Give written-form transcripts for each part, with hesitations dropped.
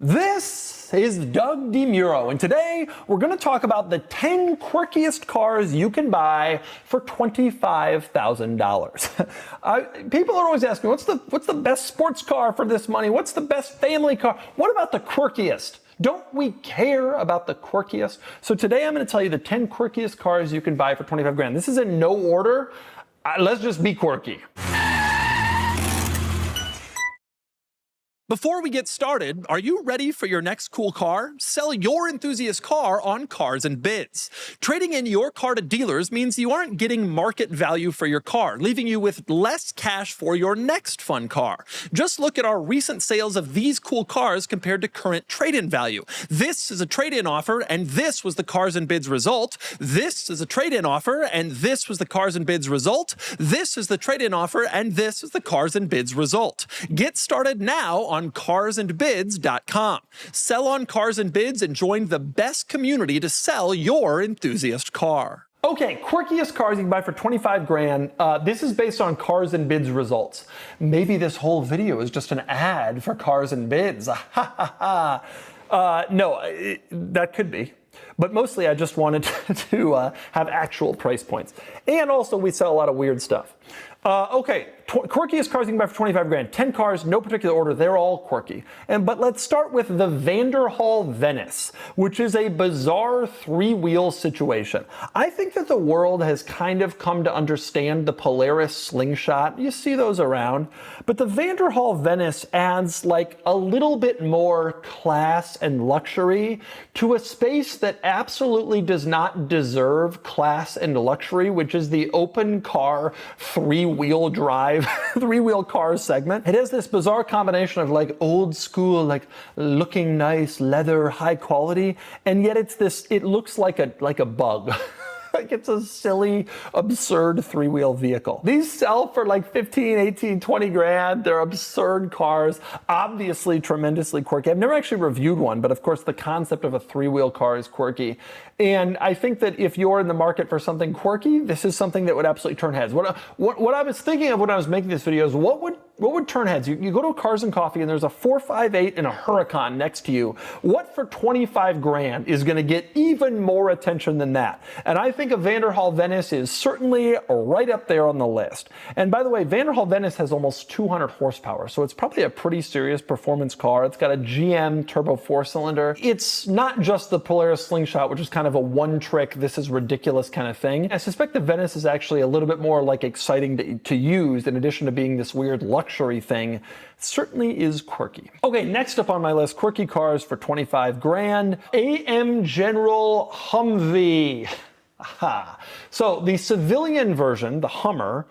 This is Doug DeMuro, and today we're going to talk about the 10 quirkiest cars you can buy for $25,000. People are always asking, what's the best sports car for this money? What's the best family car? What about the quirkiest? Don't we care about the quirkiest? So today I'm going to tell you the 10 quirkiest cars you can buy for 25 grand. This is in no order. Let's just be quirky. Before we get started, are you ready for your next cool car? Sell your enthusiast car on Cars and Bids. Trading in your car to dealers means you aren't getting market value for your car, leaving you with less cash for your next fun car. Just look at our recent sales of these cool cars compared to current trade-in value. This is a trade-in offer, and this was the Cars and Bids result. This is a trade-in offer, and this was the Cars and Bids result. This is the trade-in offer, and this is the Cars and Bids result. Get started now on carsandbids.com. Sell on Cars and Bids and join the best community to sell your enthusiast car. Okay, quirkiest cars you can buy for 25 grand. This is based on Cars and Bids results. Maybe this whole video is just an ad for Cars and Bids. No, that could be. But mostly I just wanted to have actual price points. And also we sell a lot of weird stuff. Okay, quirkiest cars you can buy for 25 grand. 10 cars, no particular order, they're all quirky. But let's start with the Vanderhall Venice, which is a bizarre three-wheel situation. I think that the world has kind of come to understand the Polaris slingshot. You see those around. But the Vanderhall Venice adds like a little bit more class and luxury to a space that absolutely does not deserve class and luxury, which is the open car three-wheel drive, three-wheel car segment. It has this bizarre combination of like old school, like looking nice, leather, high quality, and yet it looks like a bug. Like it's a silly, absurd three-wheel vehicle. These sell for like 15, 18, 20 grand. They're absurd cars, obviously tremendously quirky. I've never actually reviewed one, but of course the concept of a three-wheel car is quirky. And I think that if you're in the market for something quirky, this is something that would absolutely turn heads. What I was thinking of when I was making this video is what would turn heads? You go to a Cars and Coffee and there's a 458 and a Huracan next to you. What for 25 grand is gonna get even more attention than that? And I think a Vanderhall Venice is certainly right up there on the list. And by the way, Vanderhall Venice has almost 200 horsepower, so it's probably a pretty serious performance car. It's got a GM turbo 4-cylinder. It's not just the Polaris Slingshot, which is kind of a one-trick, this is ridiculous kind of thing. I suspect the Venice is actually a little bit more like exciting to use in addition to being this weird luxury thing. It certainly is quirky. Okay, next up on my list, quirky cars for 25 grand. AM General Humvee. Aha. So the civilian version, the Hummer,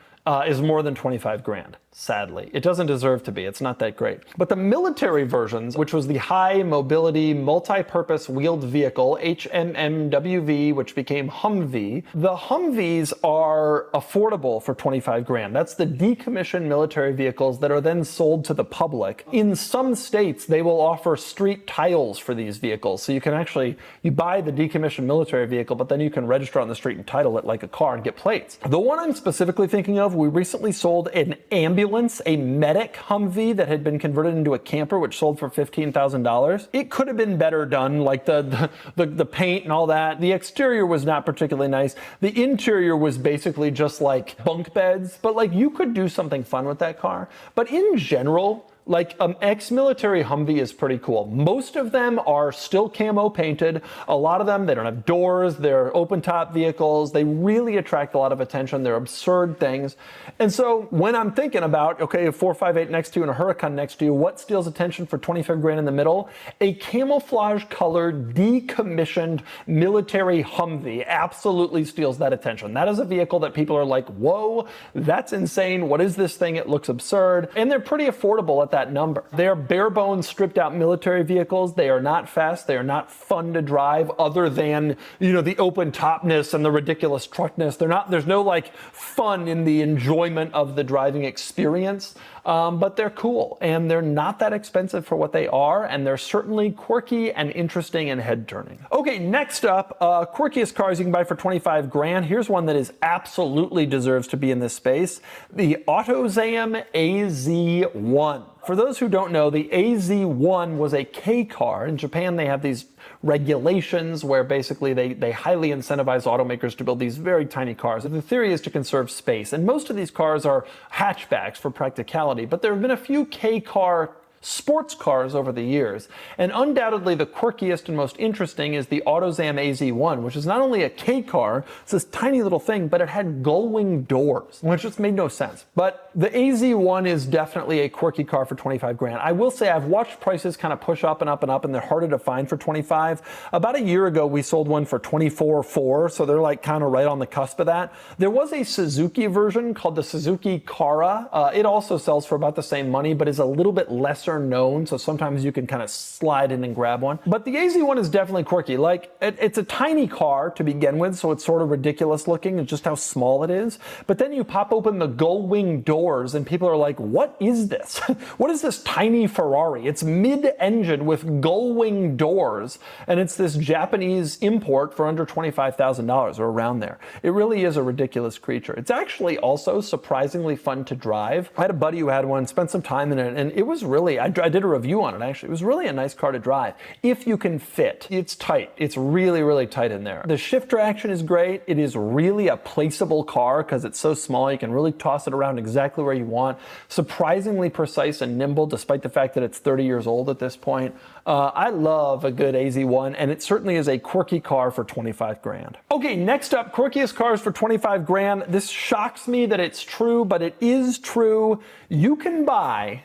is more than 25 grand. Sadly, it doesn't deserve to be. It's not that great. But the military versions, which was the high mobility multi-purpose wheeled vehicle, HMMWV, which became Humvee, the Humvees are affordable for 25 grand. That's the decommissioned military vehicles that are then sold to the public. In some states, they will offer street titles for these vehicles. So you can actually, you buy the decommissioned military vehicle, but then you can register on the street and title it like a car and get plates. The one I'm specifically thinking of, we recently sold an ambulance, a medic Humvee that had been converted into a camper, which sold for $15,000. It could have been better done, like the paint and all that. The exterior was not particularly nice. The interior was basically just like bunk beds, but like you could do something fun with that car. But in general, like ex-military Humvee is pretty cool. Most of them are still camo painted. A lot of them, they don't have doors. They're open top vehicles. They really attract a lot of attention. They're absurd things. And so when I'm thinking about, okay, a 458 next to you and a Huracan next to you, what steals attention for 25 grand in the middle? A camouflage colored, decommissioned military Humvee absolutely steals that attention. That is a vehicle that people are like, whoa, that's insane. What is this thing? It looks absurd. And they're pretty affordable at that number. They are bare bones, stripped out military vehicles. They are not fast. They are not fun to drive other than, you know, the open topness and the ridiculous truckness. There's no like fun in the enjoyment of the driving experience. but they're cool and they're not that expensive for what they are, and they're certainly quirky and interesting and head-turning. Okay, next up, quirkiest cars you can buy for 25 grand. Here's one that is absolutely deserves to be in this space. The AutoZam AZ1. For those who don't know, the AZ1 was a K car. In Japan, they have these regulations where basically they highly incentivize automakers to build these very tiny cars. And the theory is to conserve space. And most of these cars are hatchbacks for practicality, but there have been a few K car sports cars over the years, and undoubtedly the quirkiest and most interesting is the AutoZam AZ1, which is not only a K car, it's this tiny little thing, but it had Gullwing doors, which just made no sense. But the AZ1 is definitely a quirky car for 25 grand. I will say I've watched prices kind of push up and up and up, and they're harder to find for 25. About a year ago, we sold one for 24.4, so they're like kind of right on the cusp of that. There was a Suzuki version called the Suzuki Kara. It also sells for about the same money, but is a little bit lesser known, so sometimes you can kind of slide in and grab one. But the AZ1 is definitely quirky. Like, it's a tiny car to begin with, so it's sort of ridiculous looking, and just how small it is. But then you pop open the Gullwing doors, and people are like, what is this? What is this tiny Ferrari? It's mid-engine with Gullwing doors, and it's this Japanese import for under $25,000 or around there. It really is a ridiculous creature. It's actually also surprisingly fun to drive. I had a buddy who had one, spent some time in it, and it was really, I did a review on it actually. It was really a nice car to drive. If you can fit. It's tight. It's really, really tight in there. The shifter action is great. It is really a placeable car because it's so small. You can really toss it around exactly where you want. Surprisingly precise and nimble despite the fact that it's 30 years old at this point. I love a good AZ1, and it certainly is a quirky car for 25 grand. Okay, next up, quirkiest cars for 25 grand. This shocks me that it's true, but it is true. You can buy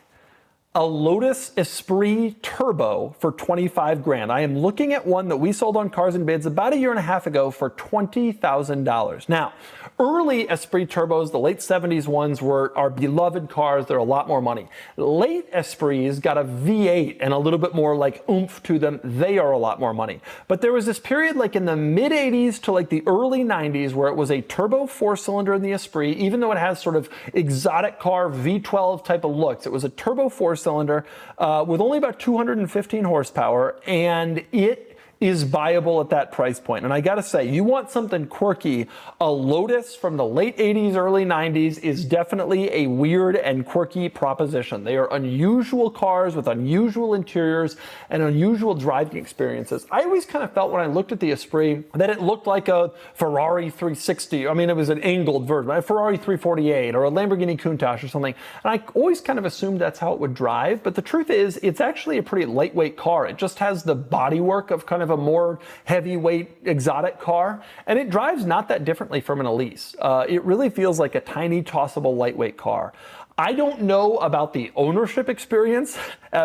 a Lotus Esprit Turbo for 25 grand. I am looking at one that we sold on Cars and Bids about a year and a half ago for $20,000. Now, early Esprit Turbos, the late 70s ones, are beloved cars. They're a lot more money. Late Esprits got a V8 and a little bit more like oomph to them. They are a lot more money. But there was this period like in the mid 80s to like the early 90s where it was a turbo 4-cylinder in the Esprit, even though it has sort of exotic car V12 type of looks. It was a turbo 4-cylinder with only about 215 horsepower, and it is buyable at that price point. And I gotta say, you want something quirky, a Lotus from the late 80s, early 90s is definitely a weird and quirky proposition. They are unusual cars with unusual interiors and unusual driving experiences. I always kind of felt when I looked at the Esprit that it looked like a Ferrari 360. I mean, it was an angled version, a Ferrari 348 or a Lamborghini Countach or something. And I always kind of assumed that's how it would drive. But the truth is, it's actually a pretty lightweight car. It just has the bodywork of kind of a more heavyweight exotic car, and it drives not that differently from an Elise. It really feels like a tiny, tossable, lightweight car. I don't know about the ownership experience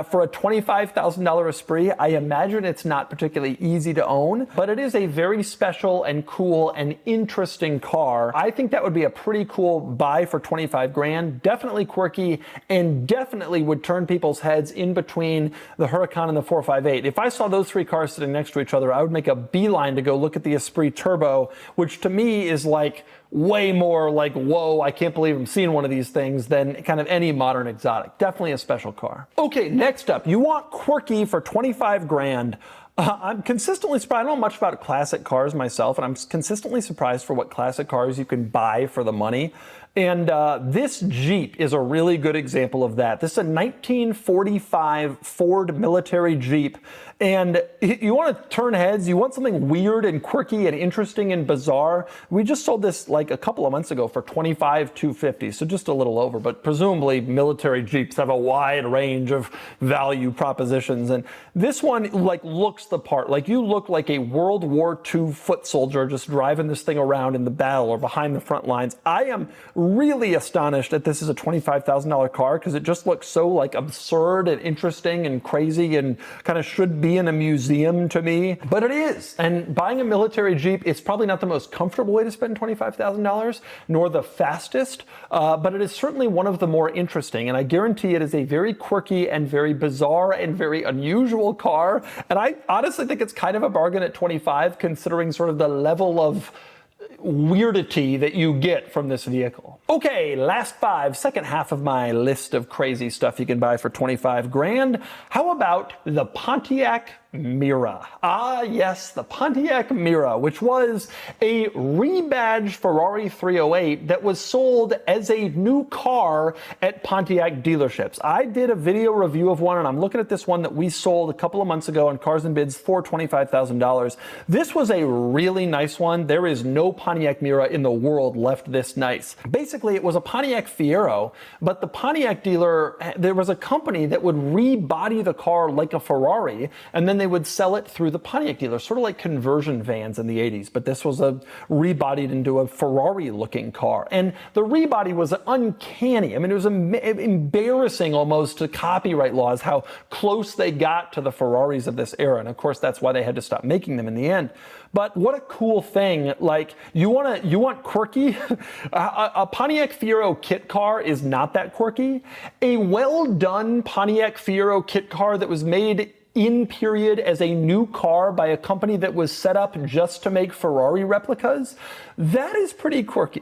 for a $25,000 Esprit. I imagine it's not particularly easy to own, but it is a very special and cool and interesting car. I think that would be a pretty cool buy for 25 grand. Definitely quirky, and definitely would turn people's heads in between the Huracan and the 458. If I saw those three cars sitting next to each other, I would make a beeline to go look at the Esprit Turbo, which to me is like way more like, whoa, I can't believe I'm seeing one of these things than kind of any modern exotic. Definitely a special car. Okay, next up, you want quirky for 25 grand. I'm consistently surprised. I don't know much about classic cars myself, and I'm consistently surprised for what classic cars you can buy for the money. And this Jeep is a really good example of that. This is a 1945 Ford military Jeep. And you want to turn heads, you want something weird and quirky and interesting and bizarre. We just sold this like a couple of months ago for $25,250, so just a little over. But presumably military Jeeps have a wide range of value propositions. And this one like looks the part. Like you look like a World War II foot soldier just driving this thing around in the battle or behind the front lines. I am really astonished that this is a $25,000 car because it just looks so like absurd and interesting and crazy and kind of should be in a museum to me, but it is. And buying a military Jeep is probably not the most comfortable way to spend $25,000, nor the fastest, but it is certainly one of the more interesting. And I guarantee it is a very quirky and very bizarre and very unusual car. And I honestly think it's kind of a bargain at 25, considering sort of the level of weirdity that you get from this vehicle. Okay, last five, second half of my list of crazy stuff you can buy for 25 grand. How about the Pontiac Mira? Ah, yes, the Pontiac Mira, which was a rebadged Ferrari 308 that was sold as a new car at Pontiac dealerships. I did a video review of one, and I'm looking at this one that we sold a couple of months ago on Cars and Bids for $25,000. This was a really nice one. There is no Pontiac Mira in the world left this nice. Basically, it was a Pontiac Fiero, but the Pontiac dealer, there was a company that would rebody the car like a Ferrari, and then they would sell it through the Pontiac dealer, sort of like conversion vans in the 80s, but this was a rebodied into a Ferrari looking car. And the rebody was uncanny. I mean, it was embarrassing almost to copyright laws how close they got to the Ferraris of this era. And of course, that's why they had to stop making them in the end. But what a cool thing. Like, you want quirky? A Pontiac Fiero kit car is not that quirky. A well-done Pontiac Fiero kit car that was made in period as a new car by a company that was set up just to make Ferrari replicas, that is pretty quirky.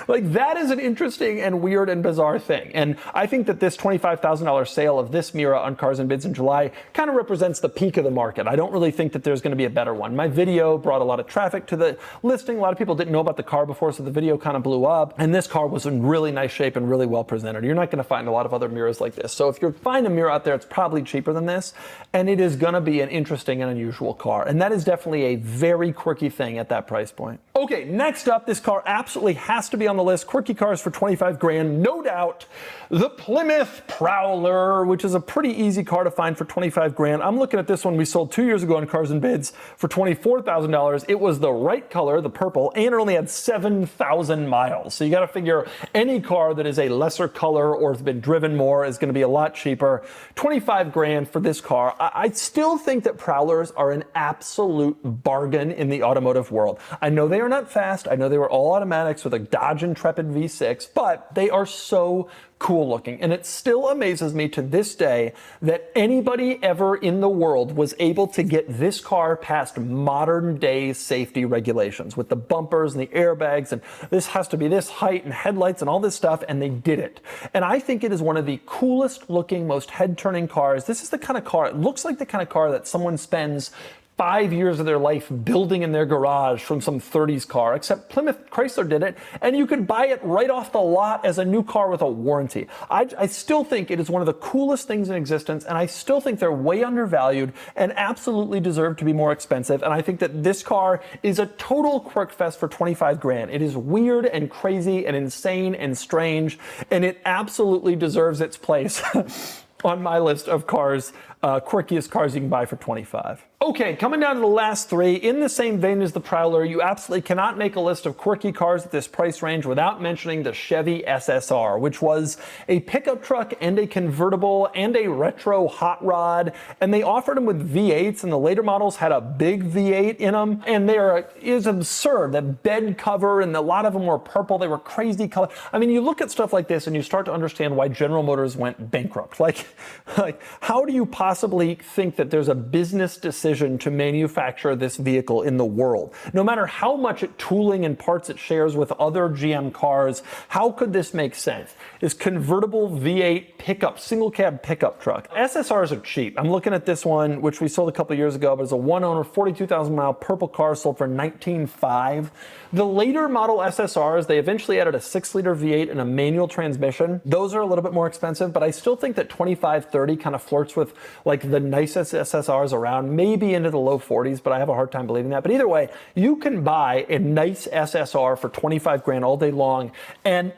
Like, that is an interesting and weird and bizarre thing. And I think that this $25,000 sale of this Mira on Cars and Bids in July kind of represents the peak of the market. I don't really think that there's going to be a better one. My video brought a lot of traffic to the listing. A lot of people didn't know about the car before, so the video kind of blew up. And this car was in really nice shape and really well presented. You're not going to find a lot of other Miras like this. So if you find a Mira out there, it's probably cheaper than this. And it is going to be an interesting and unusual car. And that is definitely a very quirky thing at that price point. Okay, next up, this car absolutely has to be on the list. Quirky cars for 25 grand, no doubt. The Plymouth Prowler, which is a pretty easy car to find for 25 grand. I'm looking at this one we sold 2 years ago on Cars and Bids for $24,000. It was the right color, the purple, and it only had 7,000 miles. So you got to figure any car that is a lesser color or has been driven more is going to be a lot cheaper. 25 grand for this car. I still think that Prowlers are an absolute bargain in the automotive world. I know they are not fast. I know they were all automatics with a Dodge Intrepid V6, but they are so cool looking. And it still amazes me to this day that anybody ever in the world was able to get this car past modern day safety regulations with the bumpers and the airbags, and this has to be this height and headlights and all this stuff, and they did it. And I think it is one of the coolest looking, most head turning cars. This is the kind of car, it looks like the kind of car that someone spends 5 years of their life building in their garage from some 30s car, except Plymouth Chrysler did it, and you could buy it right off the lot as a new car with a warranty. I still think it is one of the coolest things in existence, and I still think they're way undervalued and absolutely deserve to be more expensive. And I think that this car is a total quirk fest for 25 grand. It is weird and crazy and insane and strange, and it absolutely deserves its place on my list of cars, quirkiest cars you can buy for 25. Okay, coming down to the last three, in the same vein as the Prowler, you absolutely cannot make a list of quirky cars at this price range without mentioning the Chevy SSR, which was a pickup truck and a convertible and a retro hot rod, and they offered them with V8s, and the later models had a big V8 in them, and it is absurd. The bed cover, and a lot of them were purple. They were crazy color. I mean, you look at stuff like this and you start to understand why General Motors went bankrupt. Like how do you possibly think that there's a business decision to manufacture this vehicle in the world? No matter how much tooling and parts it shares with other GM cars, how could this make sense? This convertible V8 pickup, single cab pickup truck. SSRs are cheap. I'm looking at this one, which we sold a couple years ago, but it's a one owner, 42,000 mile purple car, sold for $19,500. The later model SSRs, they eventually added a 6-liter V8 and a manual transmission. Those are a little bit more expensive, but I still think that 25, 30 kind of flirts with like the nicest SSRs around, maybe into the low 40s, but I have a hard time believing that. But either way, you can buy a nice SSR for 25 grand all day long, and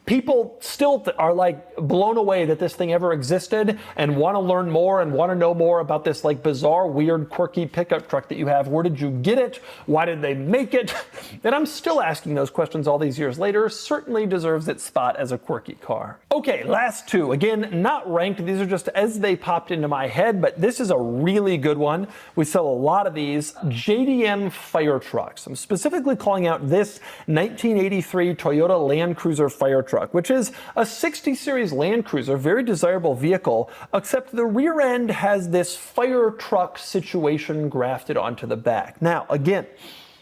people still are like blown away that this thing ever existed and want to learn more and want to know more about this like bizarre, weird, quirky pickup truck that you have. Where did you get it? Why did they make it? And I'm still asking those questions all these years later. Certainly deserves its spot as a quirky car. Okay, last two. Again, not ranked. These are just as they popped into my head, but this is a really good one. We sell a lot of these. JDM Firetrucks. I'm specifically calling out this 1983 Toyota Land Cruiser Fire Truck, which is a 60 series Land Cruiser, very desirable vehicle, except the rear end has this fire truck situation grafted onto the back. Now, again,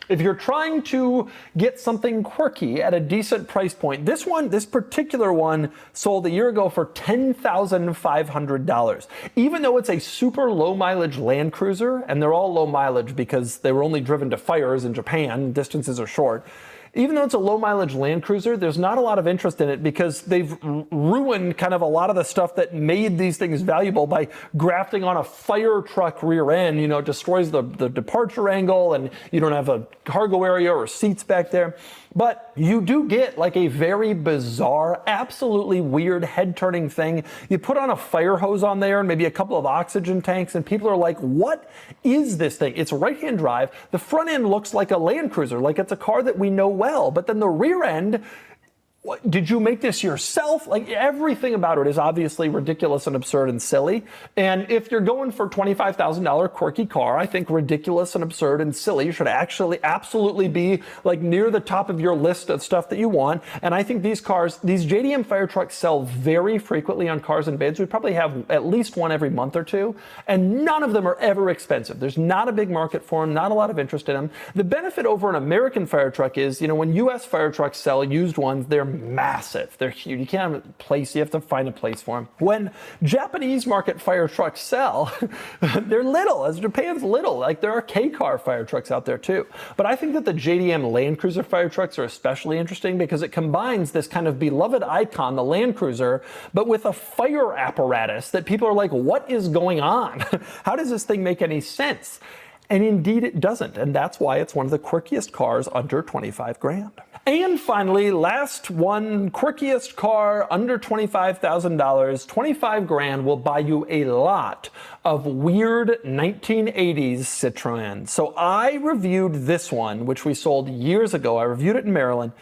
If you're trying to get something quirky at a decent price point, this particular one sold a year ago for $10,500. Even though it's a super low mileage Land Cruiser, and they're all low mileage because they were only driven to fires in Japan, distances are short. Even though it's a low mileage Land Cruiser, there's not a lot of interest in it because they've ruined kind of a lot of the stuff that made these things valuable by grafting on a fire truck rear end. You know, it destroys the departure angle and you don't have a cargo area or seats back there. But you do get like a very bizarre, absolutely weird head-turning thing. You put on a fire hose on there and maybe a couple of oxygen tanks and people are like, what is this thing? It's right-hand drive. The front end looks like a Land Cruiser, like it's a car that we know well. But then the rear end, did you make this yourself? Like everything about it is obviously ridiculous and absurd and silly. And if you're going for $25,000 quirky car, I think ridiculous and absurd and silly should actually absolutely be like near the top of your list of stuff that you want. And I think these cars, these JDM Firetrucks sell very frequently on Cars and Bids. We probably have at least one every month or two. And none of them are ever expensive. There's not a big market for them, not a lot of interest in them. The benefit over an American Firetruck is, you know, when US Firetrucks sell used ones, they're massive. They're huge. You can't have a place. You have to find a place for them. When Japanese market fire trucks sell, they're little, as Japan's little. Like there are K-car fire trucks out there too. But I think that the JDM Land Cruiser fire trucks are especially interesting because it combines this kind of beloved icon, the Land Cruiser, but with a fire apparatus that people are like, what is going on? How does this thing make any sense? And indeed it doesn't. And that's why it's one of the quirkiest cars under 25 grand. And finally, last one, quirkiest car under $25,000. 25 grand will buy you a lot of weird 1980s Citroën. So I reviewed this one, which we sold years ago. I reviewed it in Maryland.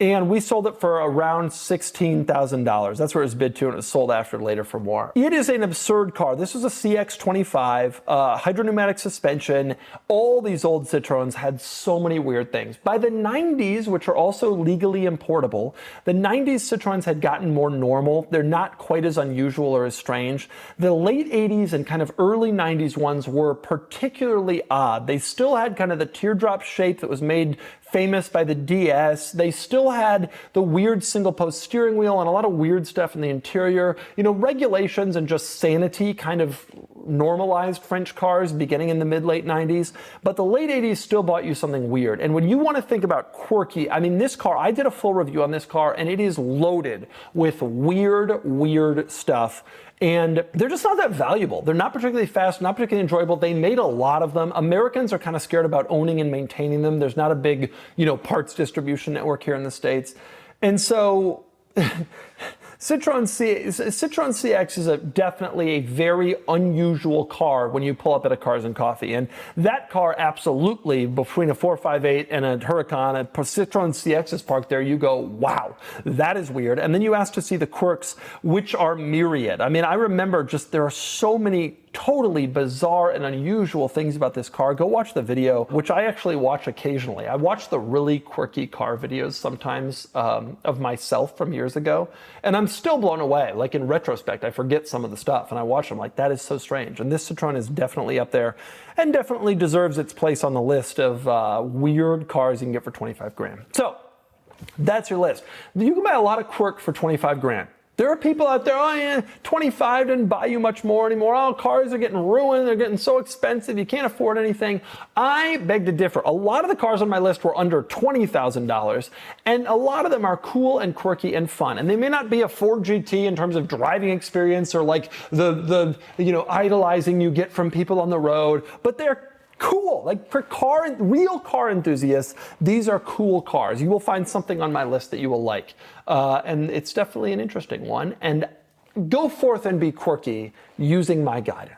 And we sold it for around $16,000. That's where it was bid to, and it was sold after later for more. It is an absurd car. This was a CX-25, hydropneumatic suspension. All these old Citroens had so many weird things. By the 90s, which are also legally importable, the 90s Citroens had gotten more normal. They're not quite as unusual or as strange. The late 80s and kind of early 90s ones were particularly odd. They still had kind of the teardrop shape that was made famous by the DS. They still had the weird single post steering wheel and a lot of weird stuff in the interior. You know, regulations and just sanity kind of normalized French cars beginning in the mid-late 90s. But the late 80s still bought you something weird. And when you want to think about quirky, I mean, this car, I did a full review on this car and it is loaded with weird stuff. And they're just not that valuable. They're not particularly fast, not particularly enjoyable. They made a lot of them. Americans are kind of scared about owning and maintaining them. There's not a big, you know, parts distribution network here in the States. And so Citroen CX is definitely a very unusual car when you pull up at a Cars and Coffee. And that car absolutely, between a 458 and a Huracan, a Citroen CX is parked there, you go, wow, that is weird. And then you ask to see the quirks, which are myriad. I mean, I remember just there are so many totally bizarre and unusual things about this car. Go watch the video, which I actually watch occasionally. I watch the really quirky car videos sometimes of myself from years ago, and I'm still blown away. Like in retrospect, I forget some of the stuff, and I watch them like, that is so strange. And this Citroen is definitely up there and definitely deserves its place on the list of weird cars you can get for 25 grand. So that's your list. You can buy a lot of quirk for 25 grand. There are people out there, oh yeah, 25 didn't buy you much more anymore. Oh, cars are getting ruined. They're getting so expensive. You can't afford anything. I beg to differ. A lot of the cars on my list were under $20,000, and a lot of them are cool and quirky and fun. And they may not be a Ford GT in terms of driving experience or like the you know, idolizing you get from people on the road, but they're cool. Like for real car enthusiasts, these are cool cars. You will find something on my list that you will like. And it's definitely an interesting one. And go forth and be quirky using my guidance.